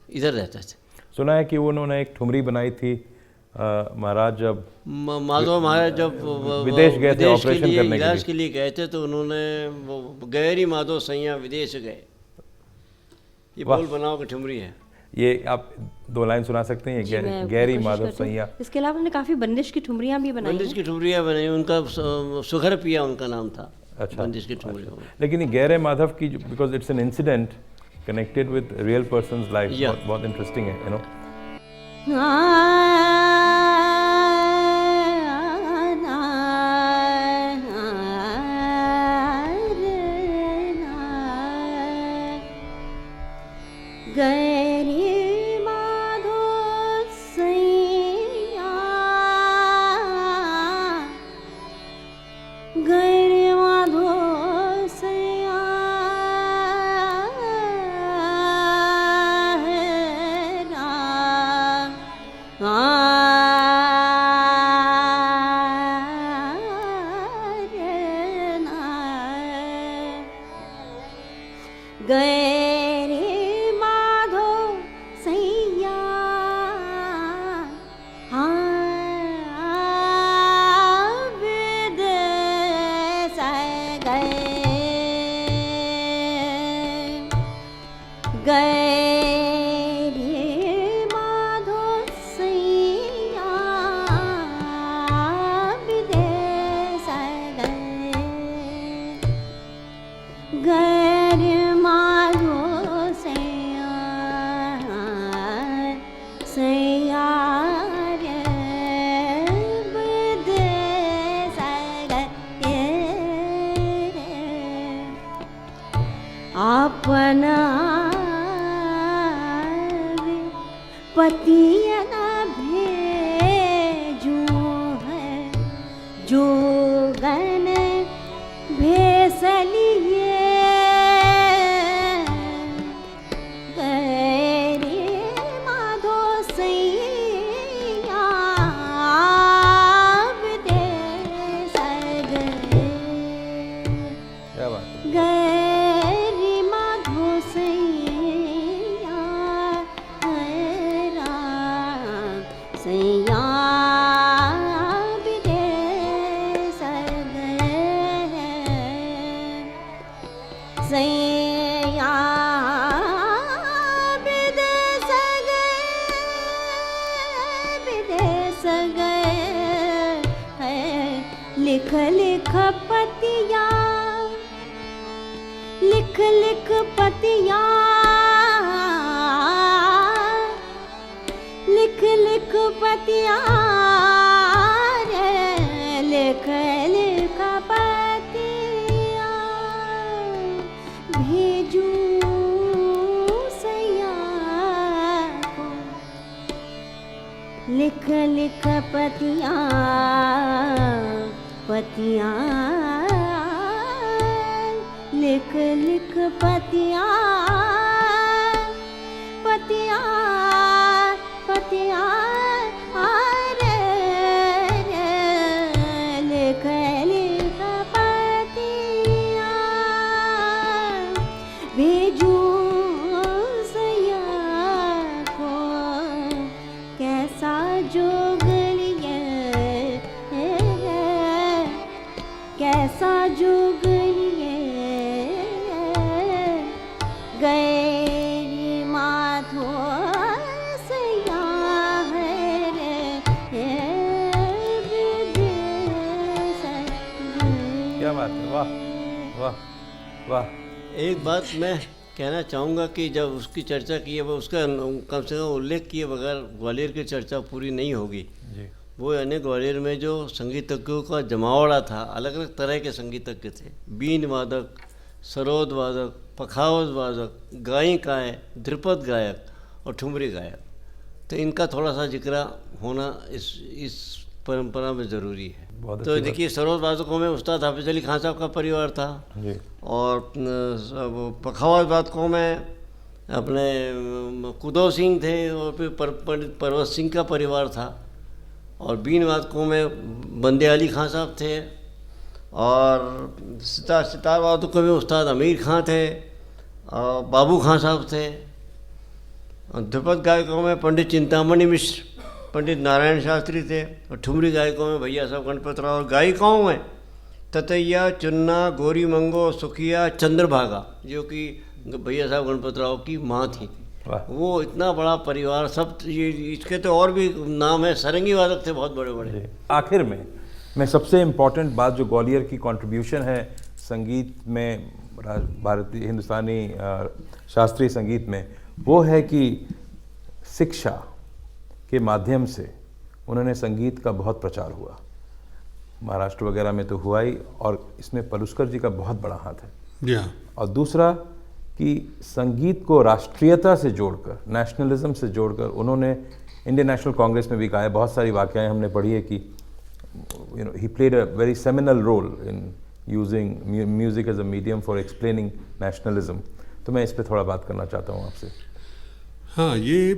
इधर रहते थे। सुना है कि उन्होंने एक ठुमरी बनाई थी महाराज जब माधव महाराज जब विदेश गए थे ऑपरेशन करने के लिए, इलाज के लिए गए थे, तो उन्होंने वो गैरी माधव सैया विदेश गए। ये बोल बनाओ की ठुमरी है। ये आप 2 लाइन सुना सकते हैं? जी, मैं गैरी कोशिश माधव करती हूँ। सैया। इसके अलावा उन्होंने काफ़ी बंदिश की ठुमरियाँ भी बनाई बंदिश हैं। की ठुमरियाँ बनाई, उनका सुघर पिया उनका नाम था। अच्छा। बंदिश की ठुमरी। लेकिन ये गैरे माधव की, because it's an incident connected with real persons life, Yeah. बहुत इंटरेस्टिंग है, यू नो। गैरी माधो सैया, गैरी माधो सैया है राम, रे ना गैरी माधो सैया, विदेश गैरी माधो सैया, विदेश गैर माधो सैया, सैया रे विदेश अपना पतियन भेजू है, जो गन भेसलिए गैरी माधो सैया, विदेश क्या बात है। गैरी माधो सैया राम, सैया विदेश सैया विदेश विदेश है, लिख लिख पतिया, लिख लिख पतिया, लिख लिख पतिया रे, लिख लिख पतिया भेजू सैया को, लिख लिख पतिया, पतिया लिख लिख पतिया, पतिया पतिया रे रे, लिख लिख पतिया भेजू सैया को, कैसा जोग लिए, कैसा जोग लिए गैरी माधो क्या बात है, वाह वाह वाह। एक बात मैं कहना चाहूँगा कि जब उसकी चर्चा की है, वो उसका कम से कम उल्लेख किए बगैर ग्वालियर की चर्चा पूरी नहीं होगी। जी वो यानी ग्वालियर में जो संगीतज्ञों का जमावड़ा था, अलग अलग तरह के संगीतज्ञ थे, बीन वादक, सरोद वादक, पखावज वादक, गायिकाएँ, ध्रुपद गायक और ठुमरी गायक। तो इनका थोड़ा सा जिक्र होना इस परंपरा में ज़रूरी है। बहुत तो देखिए, सरोद वादकों में उस्ताद हाफिज अली खान साहब का परिवार था, जी और पखावज वादकों में अपने कुदो सिंह थे, और फिर पंडित परवत सिंह का परिवार था, और बीन वादकों में बंदे अली खान साहब थे, और सितार वादकों में उस्ताद अमीर खां थे और बाबू खां साहब थे, और ध्रुपद गायकों में पंडित चिंतामणि मिश्र, पंडित नारायण शास्त्री थे, और ठुमरी गायकों में भैया साहब गणपत राव, और गायिकाओं में ततैया, चुन्ना, गौरी मंगो, सुखिया, चंद्रभागा, जो कि भैया साहब गणपत राव की माँ थी। वाह। वो इतना बड़ा परिवार, सब ये इसके तो और भी नाम है, सरंगी वादक थे बहुत बड़े बड़े। आखिर में मैं सबसे इम्पोर्टेंट बात जो ग्वालियर की कंट्रीब्यूशन है संगीत में, भारतीय हिंदुस्तानी शास्त्रीय संगीत में, वो है कि शिक्षा के माध्यम से उन्होंने संगीत का बहुत प्रचार हुआ। महाराष्ट्र वगैरह में तो हुआ ही, और इसमें पलुस्कर जी का बहुत बड़ा हाथ है। जी हाँ। और दूसरा कि संगीत को राष्ट्रीयता से जोड़कर, नेशनलिज्म से जोड़कर उन्होंने इंडियन नेशनल कांग्रेस में भी गाया। बहुत सारी वाक़याएँ हमने पढ़ी है कि he played a very seminal role in using music as a medium for explaining nationalism. तो मैं इस पर थोड़ा बात करना चाहता हूँ आपसे। हाँ, ये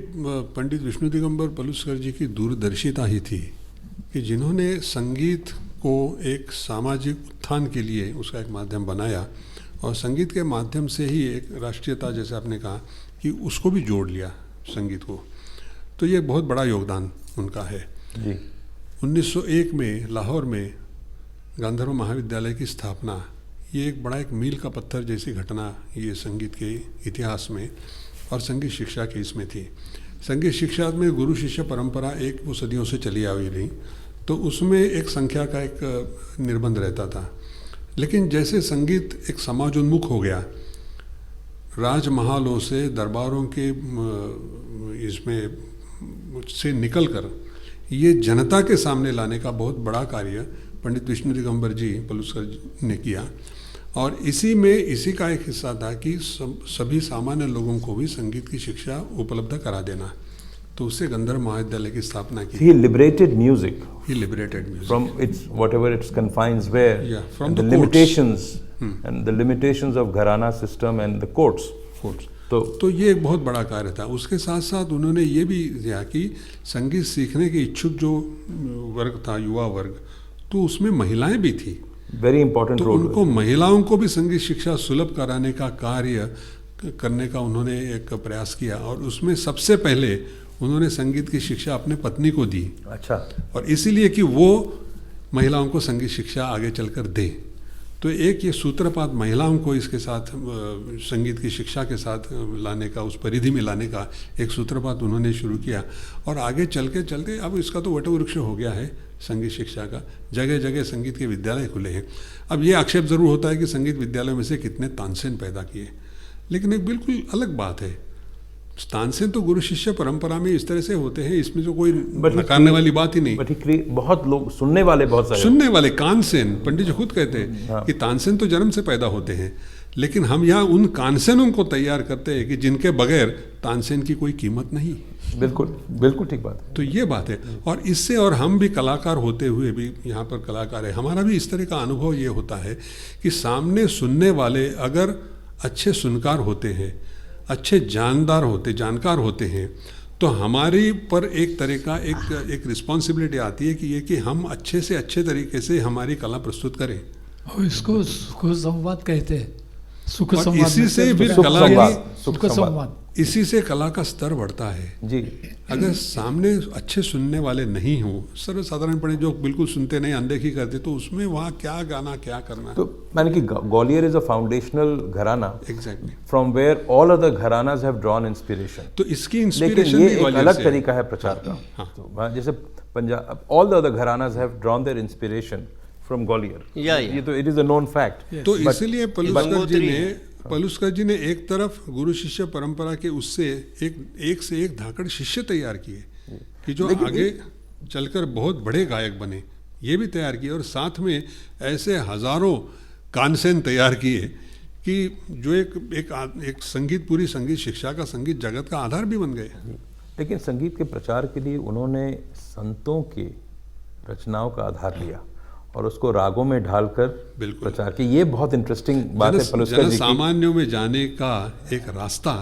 पंडित विष्णु दिगंबर पलुस्कर जी की दूरदर्शिता ही थी कि जिन्होंने संगीत को एक सामाजिक उत्थान के लिए उसका एक माध्यम बनाया, और संगीत के माध्यम से ही एक राष्ट्रीयता, जैसे आपने कहा, कि उसको भी जोड़ लिया संगीत को। तो ये बहुत बड़ा योगदान उनका है। जी 1901 में लाहौर में गांधर्व महाविद्यालय की स्थापना, ये एक बड़ा एक मील का पत्थर जैसी घटना ये संगीत के इतिहास में और संगीत शिक्षा के इसमें थी। संगीत शिक्षा में गुरु शिष्य परंपरा एक वो सदियों से चली आ रही, तो उसमें एक संख्या का एक निर्बंध रहता था। लेकिन जैसे संगीत एक समाजोन्मुख हो गया, राजमहलों से, दरबारों के इसमें से निकलकर ये जनता के सामने लाने का बहुत बड़ा कार्य पंडित विष्णु दिगंबर जी पलुस्कर ने किया। और इसी में इसी का एक हिस्सा था कि सभी सामान्य लोगों को भी संगीत की शिक्षा उपलब्ध करा देना। तो उससे गंधर्व महाविद्यालय की स्थापना की। He liberated music. He liberated music from its whatever its confines were. Yeah, from the the courts. limitations and the limitations of घराना system and the courts. तो ये एक बहुत बड़ा कार्य था। उसके साथ साथ उन्होंने ये भी दिया कि संगीत सीखने के इच्छुक जो वर्ग था, युवा वर्ग, तो उसमें महिलाएं भी थी। वेरी इंपॉर्टेंट तो रोल। उनको महिलाओं को भी संगीत शिक्षा सुलभ कराने का कार्य करने का उन्होंने एक प्रयास किया, और उसमें सबसे पहले उन्होंने संगीत की शिक्षा अपने पत्नी को दी। अच्छा। और इसीलिए कि वो महिलाओं को संगीत शिक्षा आगे चलकर दे। तो एक ये सूत्रपात महिलाओं को इसके साथ संगीत की शिक्षा के साथ लाने का, उस परिधि में लाने का एक सूत्रपात उन्होंने शुरू किया। और आगे चलते अब इसका तो वटवृक्ष हो गया है संगीत शिक्षा का। जगह जगह संगीत के विद्यालय खुले हैं। अब ये आक्षेप ज़रूर होता है कि संगीत विद्यालयों में से कितने तानसेन पैदा किए, लेकिन एक बिल्कुल अलग बात है। तानसेन तो गुरु शिष्य परंपरा में इस तरह से होते हैं, इसमें तो कोई नकारने वाली बात ही नहीं। बहुत लोग सुनने वाले, बहुत सारे सुनने वाले कानसेन, पंडित जी खुद कहते हैं कि तानसेन तो जन्म से पैदा होते हैं, लेकिन हम यहाँ उन कानसेनों को तैयार करते हैं कि जिनके बगैर तानसेन की कोई कीमत नहीं। बिल्कुल बिल्कुल ठीक बात है। तो ये बात है। और इससे, और हम भी कलाकार होते हुए भी यहाँ पर कलाकार है, हमारा भी इस तरह का अनुभव ये होता है कि सामने सुनने वाले अगर अच्छे सुनकार होते हैं, अच्छे जानकार होते हैं, तो हमारी पर एक तरह का एक रिस्पॉन्सिबिलिटी आती है कि हम अच्छे से अच्छे तरीके से हमारी कला प्रस्तुत करें। और इसको सुख संवाद कहते हैं। सुख और संवाद, इसी से फिर सुख कला संवाद, की, सुख संवाद, इसी से कला का स्तर बढ़ता है जी। अगर सामने अच्छे सुनने वाले नहीं हो, सर्वसाधारणपणे जो बिल्कुल सुनते नहीं, अनदेखी करते, तो उसमें वहाँ क्या गाना, क्या करना। तो मैंने कि Gwalior is a foundational gharana, exactly, from where all other gharanas have drawn inspiration. तो इसकी लेकिन इंस्पिरेशन ये भी एक ग्वालियर अलग से तरीका है प्रचार का। हाँ। तो जैसे Punjab, all the other gharanas have drawn their inspiration from Gwalior. Yeah. ये तो it is a known fact. तो इसलिए गंगोत्री पलुस्कर जी ने एक तरफ गुरु शिष्य परंपरा के उससे एक से एक धाकड़ शिष्य तैयार किए कि जो आगे चलकर बहुत बड़े गायक बने, ये भी तैयार किए, और साथ में ऐसे हजारों कानसेन तैयार किए कि जो एक संगीत, पूरी संगीत शिक्षा का, संगीत जगत का आधार भी बन गए। लेकिन संगीत के प्रचार के लिए उन्होंने संतों के रचनाओं का आधार लिया और उसको रागों में ढालकर प्रचार की। ये बहुत इंटरेस्टिंग बात है पलुस्कर जी की। सामान्यों में जाने का एक रास्ता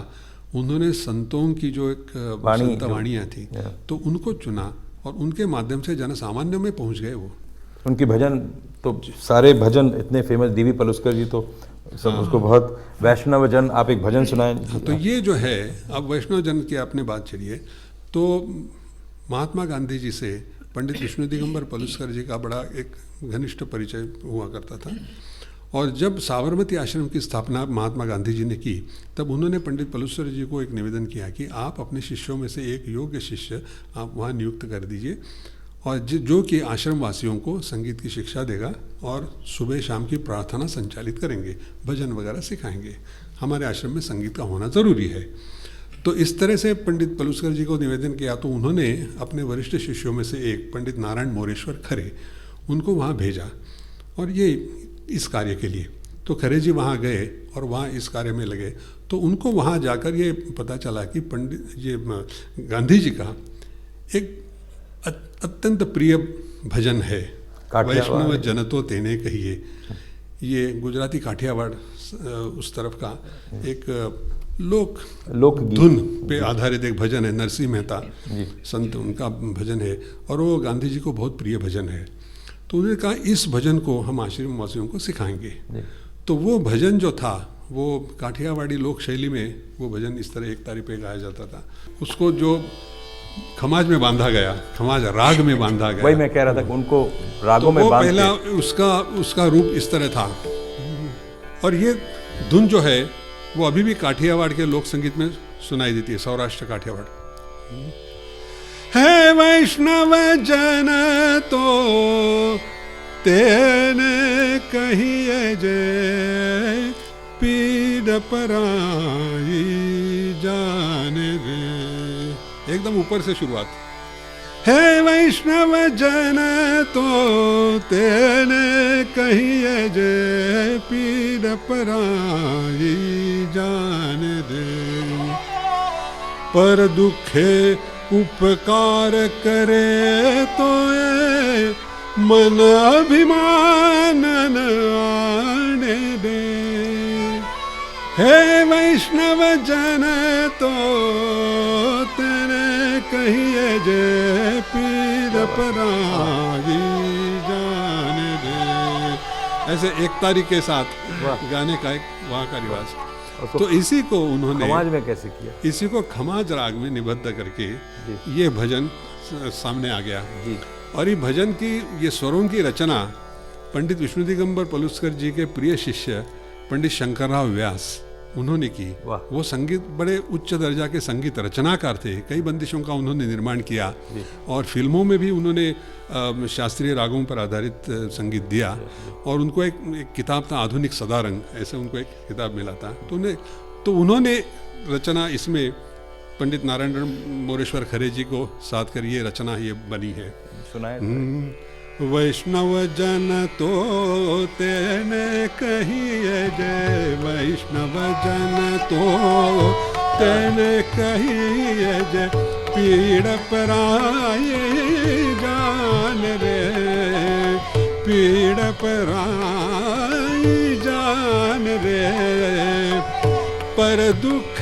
उन्होंने संतों की जो एक वाणियाँ थी, तो उनको चुना और उनके माध्यम से जन सामान्य में पहुंच गए। वो उनकी भजन तो सारे भजन इतने फेमस, डीवी पलुस्कर जी तो सब उसको बहुत वैष्णव जन। आप एक भजन सुनाएं। तो ये जो है, अब वैष्णव जन की आपने बात चलिए, तो महात्मा गांधी जी से पंडित विष्णु दिगंबर पलुस्कर जी का बड़ा एक घनिष्ठ परिचय हुआ करता था। और जब साबरमती आश्रम की स्थापना महात्मा गांधी जी ने की, तब उन्होंने पंडित पलुस्कर जी को एक निवेदन किया कि आप अपने शिष्यों में से एक योग्य शिष्य आप वहाँ नियुक्त कर दीजिए, और जो कि आश्रम वासियों को संगीत की शिक्षा देगा और सुबह शाम की प्रार्थना संचालित करेंगे, भजन वगैरह सिखाएंगे। हमारे आश्रम में संगीत का होना ज़रूरी है। तो इस तरह से पंडित पलुस्कर जी को निवेदन किया, तो उन्होंने अपने वरिष्ठ शिष्यों में से एक पंडित नारायण मोरेश्वर खरे, उनको वहाँ भेजा, और ये इस कार्य के लिए। तो खरे जी वहाँ गए और वहाँ इस कार्य में लगे। तो उनको वहाँ जाकर ये पता चला कि पंडित ये गांधी जी का एक अत्यंत प्रिय भजन है, वैष्णव जन तो तेने कहिए। ये गुजराती काठियावाड़ उस तरफ का एक लोक धुन पे आधारित एक भजन है। नरसिंह मेहता संत, उनका भजन है, और वो गांधी जी को बहुत प्रिय भजन है। तो उन्होंने कहा इस भजन को हम आश्रम वासियों को सिखाएंगे। तो वो भजन जो था, वो काठियावाड़ी लोक शैली में वो भजन इस तरह एक तारी पे गाया जाता था। उसको जो खमाज में बांधा गया, खमाज राग में बांधा गया, वही मैं कह रहा था कि उनको रागों में वो बांध पहला उसका रूप इस तरह था। और ये धुन जो है वो अभी भी काठियावाड़ के लोक संगीत में सुनाई देती है, सौराष्ट्र काठियावाड़। है वैष्णव जन तो तेने कहिए जे, पीड़ पराई जाने दे। एकदम ऊपर से शुरुआत। है वैष्णव जन तो तेने कहिए जे, पीड़ पराई जान दे। पर दुखे उपकार करे तो ये, मन अभिमान न आने दे। हे वैष्णव जन तो तेने कहिए जे, पीड़ पराई जान दे। ऐसे एक तारीख के साथ गाने का एक वहाँ का रिवाज। तो इसी को उन्होंने खमाज में कैसे किया? इसी को खमाज राग में निबद्ध करके ये भजन सामने आ गया जी। और ये भजन की, ये स्वरों की रचना पंडित विष्णु दिगंबर पलुस्कर जी के प्रिय शिष्य पंडित शंकरराव व्यास उन्होंने की। वो संगीत बड़े उच्च दर्जा के संगीत रचनाकार थे। कई बंदिशों का उन्होंने निर्माण किया और फिल्मों में भी उन्होंने शास्त्रीय रागों पर आधारित संगीत दिया। और उनको एक किताब था आधुनिक सदारंग, ऐसे उनको एक किताब मिला था। तो उन्होंने रचना इसमें पंडित नारायण मोरेश्वर खरे जी को साथ कर ये रचना ये बनी है। सुनाए वैष्णव जन तो तेने कहिए जय, वैष्णव जन तो तेने कहिए जय, पीड़ पराई जान रे, पीड़ पराई जान रे। पर दुख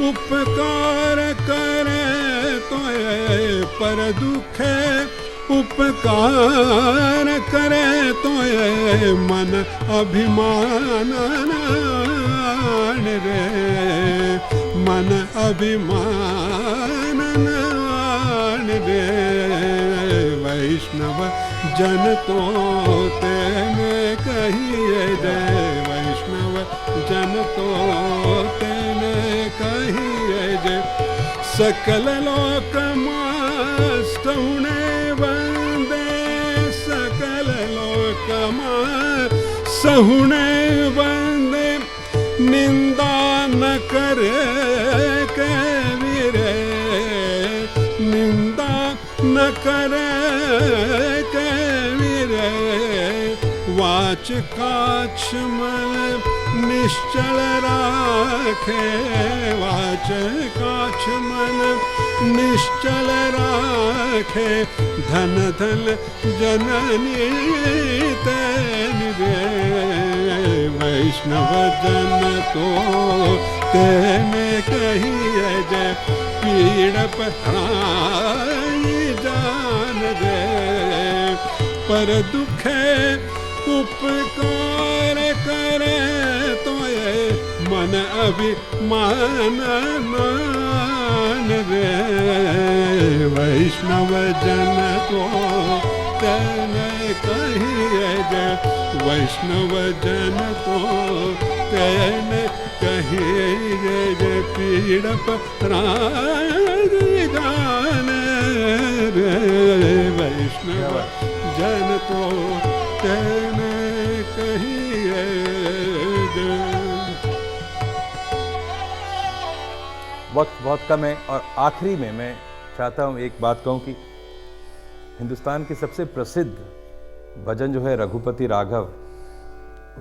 उपकार करे तो, पर दुख उपकार करे तो मन अभिमान रे, मन अभिमान रे। वैष्णव जन तो तेने कहिए जय, वैष्णव जन तो तेने कहिए जय। सकल लोक मास्तुने वंदे, सकल लोक सहुने बंदे निंदा न करे के वीरे, निंदा न करे के वीरे, वाच काछ मन निश्चल राखे, वाच काछ मन निश्चल राखे, धन धन जननी तेन रे, वैष्णव जन तो तेने कहिए जय, पीड़ पराई जान रे, पर दुखे उपकार करे तो ये मन अभिमान मान रे, वैष्णव जन तो तेने कहिए जय, वैष्णव जन तो तेने कहिए जय, पीड़ पराई जान रे, वैष्णव जन तो तेने कहिए जय। वक्त बहुत कम है और आखिरी में मैं चाहता हूँ एक बात कहूँ कि हिंदुस्तान की सबसे प्रसिद्ध भजन जो है रघुपति राघव,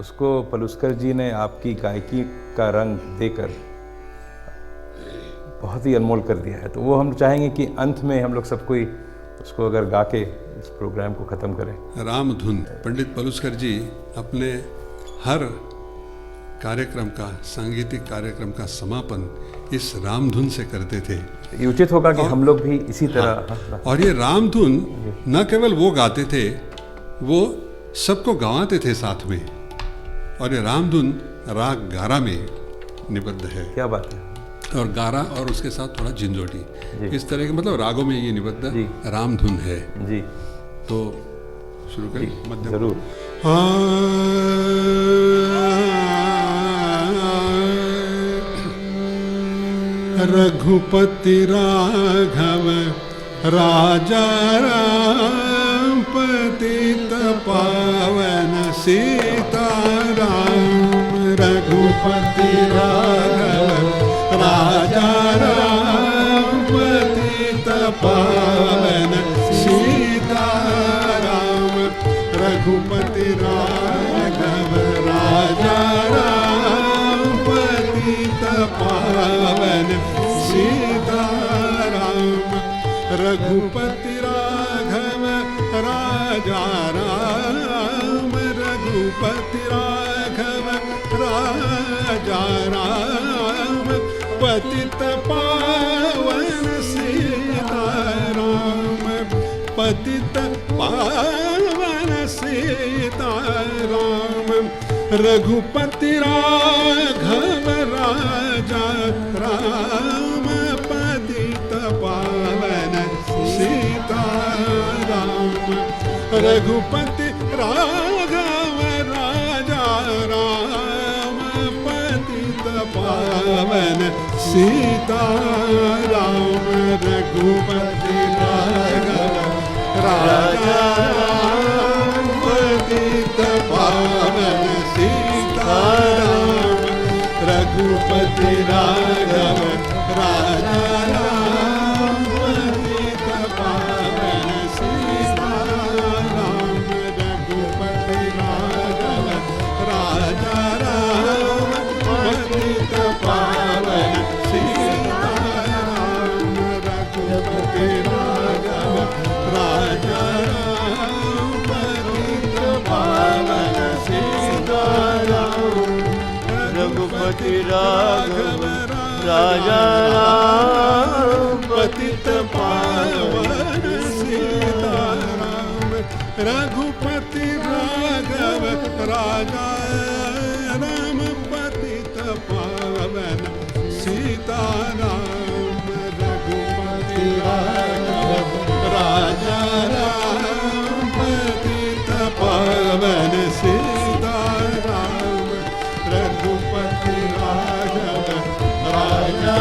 उसको पलुस्कर जी ने आपकी गायकी का रंग देकर बहुत ही अनमोल कर दिया है। तो वो हम चाहेंगे कि अंत में हम लोग सब कोई उसको अगर गा के इस प्रोग्राम को ख़त्म करें। रामधुन पंडित पलुस्कर जी अपने हर कार्यक्रम का, सांगीतिक कार्यक्रम का समापन इस रामधुन से करते थे। ये उचित होगा कि हम लोग भी इसी तरह। हाँ, और ये रामधुन न केवल वो गाते थे, वो सबको गवाते थे साथ में। और ये रामधुन राग गारा में निबद्ध है। क्या बात है। और गारा और उसके साथ थोड़ा झिंझोटी, इस तरह के मतलब रागों में ये निबद्ध रामधुन है जी। तो शुरू करें मध्यम। जरूर। रघुपति राघव राजा राम, पतित पावन सीताराम। रघुपति राघव राजा राम, पतित पावन सीताराम। रघुपति राघव राजा राम, पतित पावन सीताराम। रघुपति राघव राजा राम, रघुपति राघव राजा राम, पतित पावन सीताराम। पतित पावन सीताराम। रघुपति राघव राजा राम, पतित पावन सीताराम। रघुपति राघव राजा राम, पतित पावन सीताराम। रघुपति राघव राजा राम, पतित पावन सीताराम। रघुपति राघव राजा राम, पतित पावन सीताराम। रघुपति राघव राजा राम, पतित पावन सीताराम। रघुपति राघव राजा राम, पतित पावन सीताराम। रघुपति राघव राजा राम, पतित पावन सीताराम। रघुपति राघव राजा राम, पतित पावन सीताराम। रघुपति राघव राजा राम, पतित पावन सीताराम। रघुपति राघव राजा